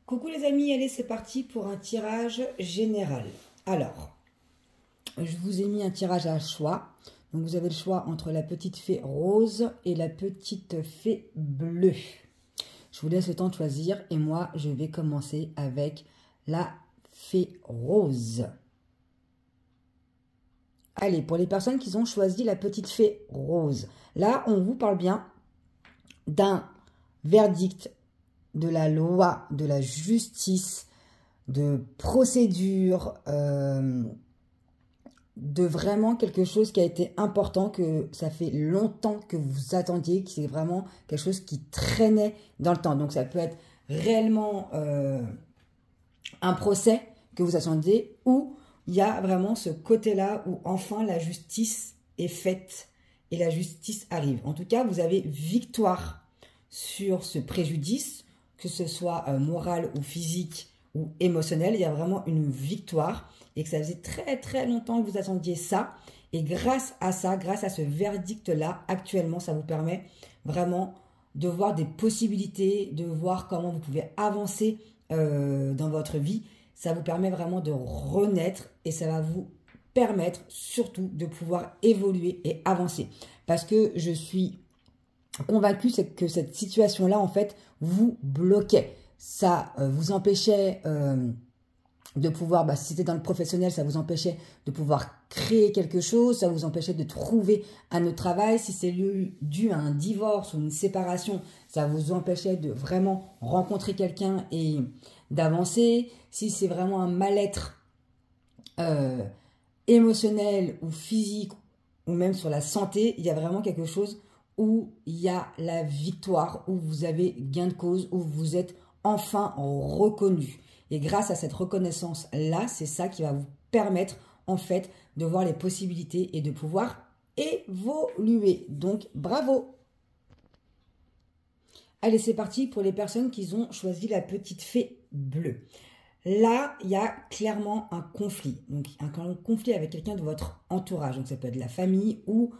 Coucou les amis, allez c'est parti pour un tirage général. Alors, je vous ai mis un tirage à choix. Donc vous avez le choix entre la petite fée rose et la petite fée bleue. Je vous laisse le temps de choisir et moi je vais commencer avec la fée rose. Allez, pour les personnes qui ont choisi la petite fée rose, là on vous parle bien d'un verdict de la loi, de la justice, de procédure, de vraiment quelque chose qui a été important, que ça fait longtemps que vous attendiez, que c'est vraiment quelque chose qui traînait dans le temps. Donc ça peut être réellement un procès que vous attendiez, ou il y a vraiment ce côté-là où enfin la justice est faite et la justice arrive. En tout cas, vous avez victoire sur ce préjudice, que ce soit moral ou physique ou émotionnel. Il y a vraiment une victoire et que ça faisait très très longtemps que vous attendiez ça. Et grâce à ça, grâce à ce verdict-là, actuellement, ça vous permet vraiment de voir des possibilités, de voir comment vous pouvez avancer dans votre vie. Ça vous permet vraiment de renaître et ça va vous permettre surtout de pouvoir évoluer et avancer. Parce que je suis convaincue que cette situation-là, en fait, vous bloquait. Ça vous empêchait de pouvoir, si c'était dans le professionnel, ça vous empêchait de pouvoir créer quelque chose, ça vous empêchait de trouver un autre travail. Si c'est dû à un divorce ou une séparation, ça vous empêchait de vraiment rencontrer quelqu'un et d'avancer. Si c'est vraiment un mal-être émotionnel ou physique ou même sur la santé, il y a vraiment quelque chose où il y a la victoire, où vous avez gain de cause, où vous êtes enfin reconnu. Et grâce à cette reconnaissance-là, c'est ça qui va vous permettre en fait de voir les possibilités et de pouvoir évoluer. Donc bravo! Allez, c'est parti pour les personnes qui ont choisi la petite fée bleue. Là, il y a clairement un conflit. Donc un conflit avec quelqu'un de votre entourage. Donc ça peut être la famille ou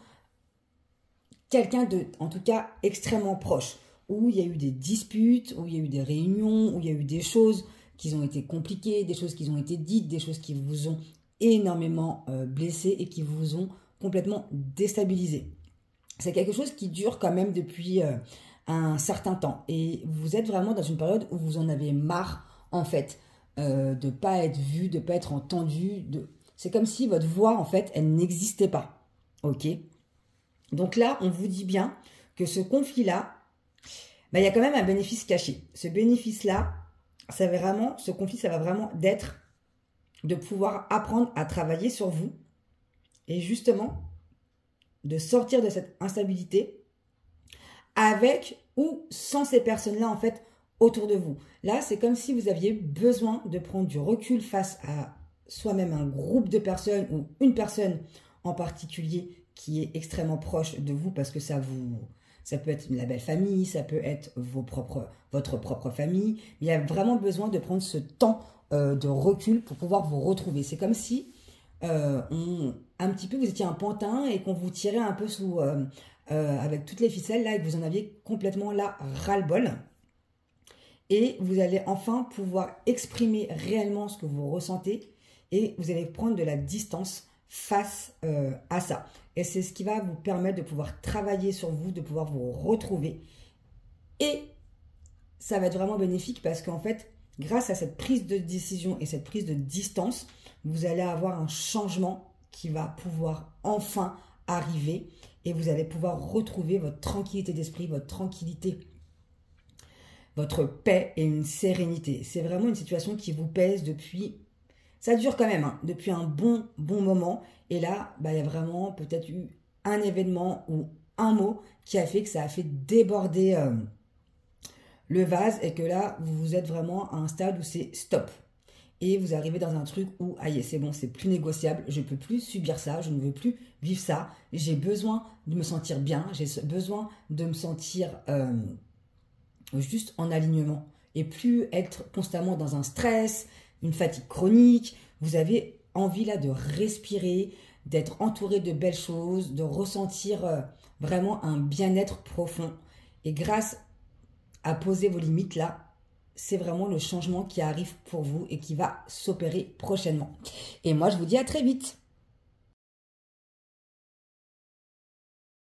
quelqu'un de, en tout cas, extrêmement proche, où il y a eu des disputes, où il y a eu des réunions, où il y a eu des choses qui ont été compliquées, des choses qui ont été dites, des choses qui vous ont énormément blessé et qui vous ont complètement déstabilisé. C'est quelque chose qui dure quand même depuis un certain temps. Et vous êtes vraiment dans une période où vous en avez marre, en fait, de ne pas être vu, de ne pas être entendu. C'est comme si votre voix, en fait, elle n'existait pas. Ok ? Donc là, on vous dit bien que ce conflit-là, il y a quand même un bénéfice caché. Ce bénéfice-là, ce conflit, ça va vraiment d'être de pouvoir apprendre à travailler sur vous et justement de sortir de cette instabilité avec ou sans ces personnes-là, en fait, autour de vous. Là, c'est comme si vous aviez besoin de prendre du recul face à soi-même un groupe de personnes ou une personne en particulier qui est extrêmement proche de vous parce que ça peut être la belle famille, ça peut être votre propre famille. Il y a vraiment besoin de prendre ce temps de recul pour pouvoir vous retrouver. C'est comme si un petit peu vous étiez un pantin et qu'on vous tirait un peu avec toutes les ficelles là et que vous en aviez complètement là ras-le-bol. Et vous allez enfin pouvoir exprimer réellement ce que vous ressentez et vous allez prendre de la distance face à ça. Et c'est ce qui va vous permettre de pouvoir travailler sur vous, de pouvoir vous retrouver. Et ça va être vraiment bénéfique parce qu'en fait, grâce à cette prise de décision et cette prise de distance, vous allez avoir un changement qui va pouvoir enfin arriver et vous allez pouvoir retrouver votre tranquillité d'esprit, votre tranquillité, votre paix et une sérénité. C'est vraiment une situation qui vous pèse depuis... Ça dure quand même, depuis un bon moment. Et là, il y a vraiment peut-être eu un événement ou un mot qui a fait que ça a fait déborder le vase et que là, vous êtes vraiment à un stade où c'est stop. Et vous arrivez dans un truc où, aïe, c'est bon, c'est plus négociable, je ne peux plus subir ça, je ne veux plus vivre ça. J'ai besoin de me sentir bien, j'ai besoin de me sentir juste en alignement et plus être constamment dans un stress, une fatigue chronique. Vous avez envie là de respirer, d'être entouré de belles choses, de ressentir vraiment un bien-être profond. Et grâce à poser vos limites là, c'est vraiment le changement qui arrive pour vous et qui va s'opérer prochainement. Et moi, je vous dis à très vite.